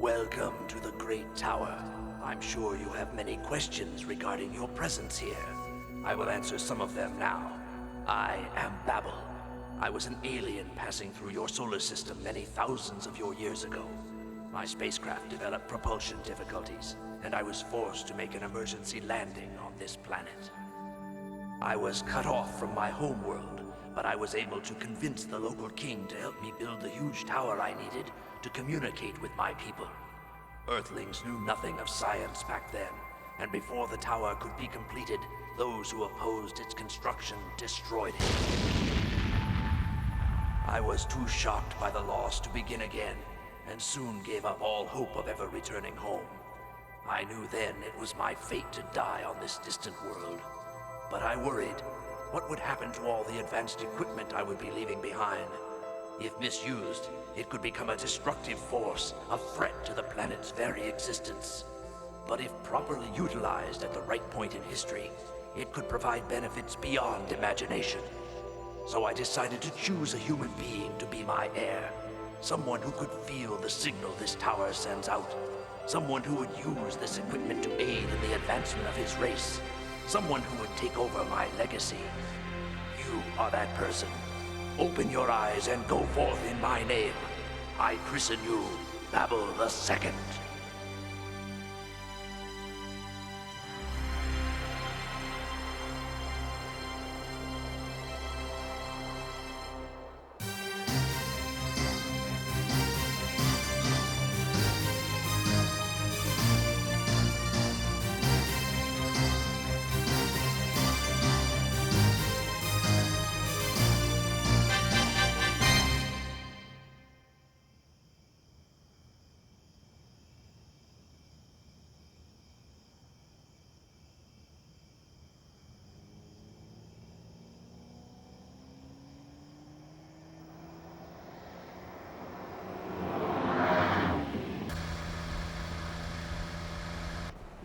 Welcome to the Great Tower. I'm sure you have many questions regarding your presence here. I will answer some of them now. I am Babel. I was an alien passing through your solar system many thousands of your years ago. My spacecraft developed propulsion difficulties, and I was forced to make an emergency landing on this planet. I was cut off from my homeworld, but I was able to convince the local king to help me build the huge tower I needed to communicate with my people. Earthlings knew nothing of science back then, and before the tower could be completed, those who opposed its construction destroyed it. I was too shocked by the loss to begin again, and soon gave up all hope of ever returning home. I knew then it was my fate to die on this distant world. But I worried, what would happen to all the advanced equipment I would be leaving behind? If misused, it could become a destructive force, a threat to the planet's very existence. But if properly utilized at the right point in history, it could provide benefits beyond imagination. So I decided to choose a human being to be my heir. Someone who could feel the signal this tower sends out. Someone who would use this equipment to aid in the advancement of his race. Someone who would take over my legacy. You are that person. Open your eyes and go forth in my name. I christen you Babel II.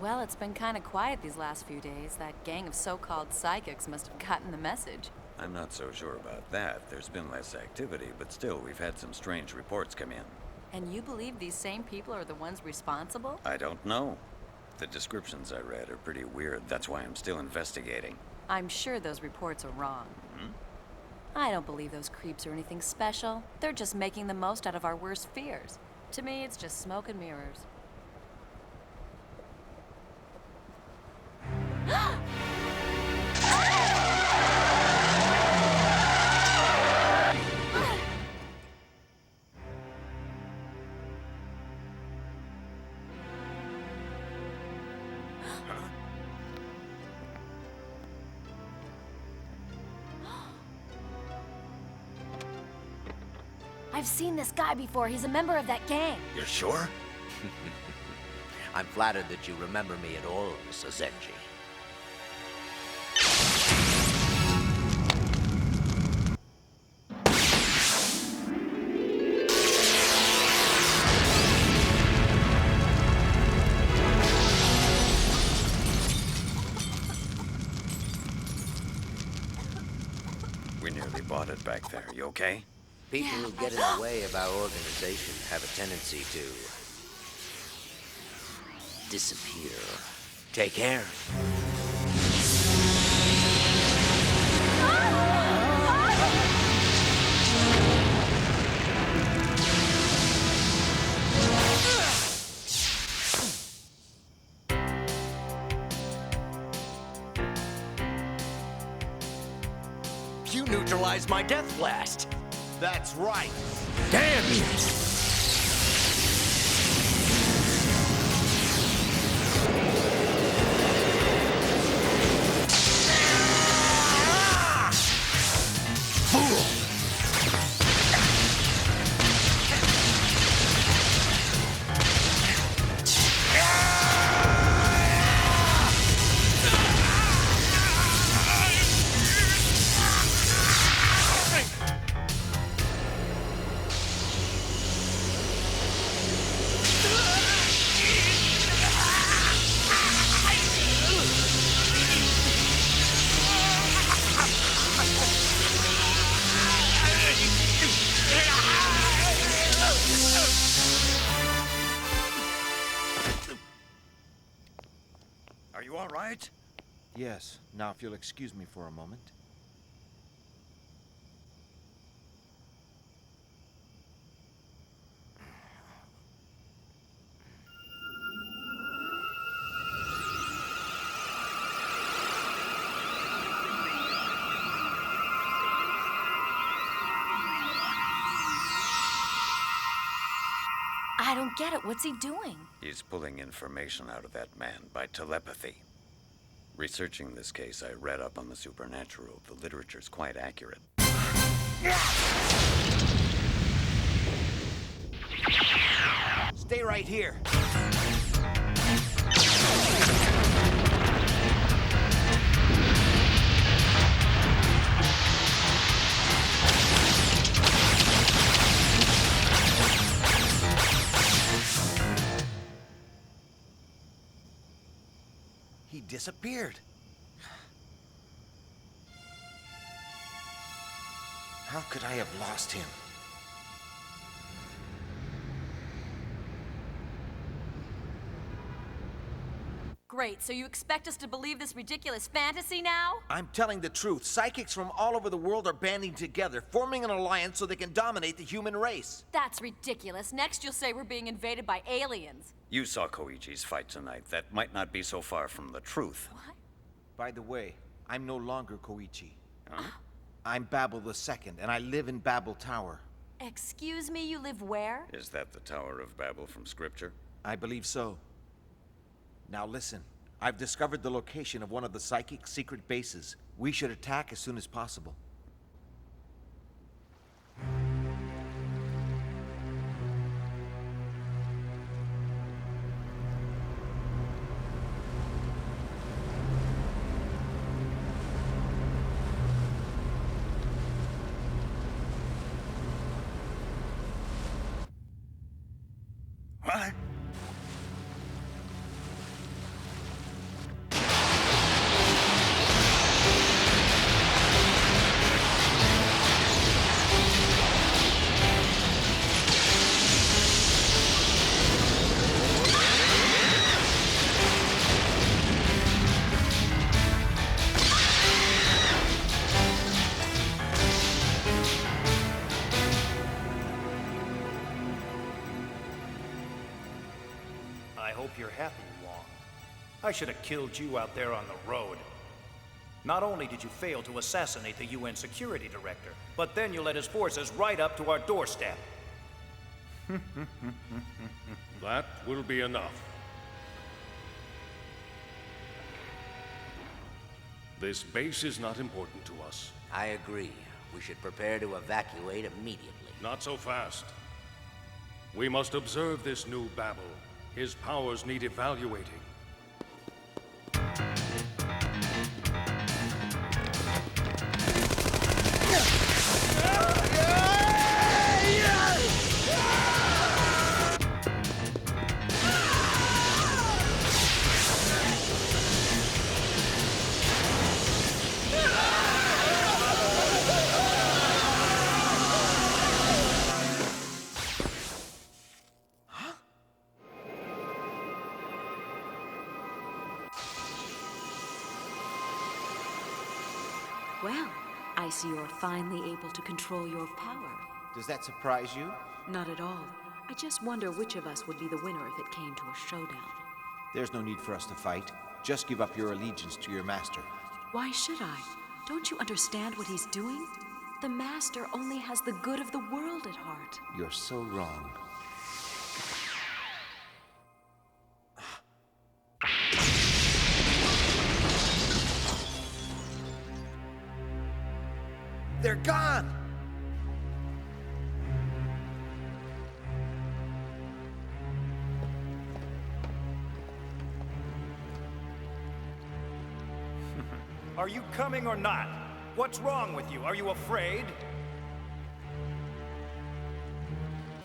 Well, it's been kind of quiet these last few days. That gang of so-called psychics must have gotten the message. I'm not so sure about that. There's been less activity, but still, we've had some strange reports come in. And you believe these same people are the ones responsible? I don't know. The descriptions I read are pretty weird. That's why I'm still investigating. I'm sure those reports are wrong. I don't believe those creeps are anything special. They're just making the most out of our worst fears. To me, it's just smoke and mirrors. I've seen this guy before. He's a member of that gang. You're sure? I'm flattered that you remember me at all, Mr. Zenji. We nearly bought it back there. You okay? People who get in the way of our organization have a tendency to disappear. Take care. You neutralized my death blast. That's right. Damn you! Fool! you all right? Yes. Now, if you'll excuse me for a moment. I don't get it. What's he doing? He's pulling information out of that man by telepathy. Researching this case, I read up on the supernatural. The literature's quite accurate. Stay right here. He disappeared. How could I have lost him? Great, so you expect us to believe this ridiculous fantasy now? I'm telling the truth. Psychics from all over the world are banding together, forming an alliance so they can dominate the human race. That's ridiculous. Next you'll say we're being invaded by aliens. You saw Koichi's fight tonight. That might not be so far from the truth. What? By the way, I'm no longer Koichi. Huh? I'm Babel II, and I live in Babel Tower. Excuse me, you live where? Is that the Tower of Babel from Scripture? I believe so. Now listen, I've discovered the location of one of the psychic secret bases. We should attack as soon as possible. What? I hope you're happy, Wong. I should have killed you out there on the road. Not only did you fail to assassinate the UN security director, but then you led his forces right up to our doorstep. That will be enough. This base is not important to us. I agree. We should prepare to evacuate immediately. Not so fast. We must observe this new Babel. His powers need evaluating. Well, I see you're finally able to control your power. Does that surprise you? Not at all. I just wonder which of us would be the winner if it came to a showdown. There's no need for us to fight. Just give up your allegiance to your master. Why should I? Don't you understand what he's doing? The Master only has the good of the world at heart. You're so wrong. They're gone! Are you coming or not? What's wrong with you? Are you afraid?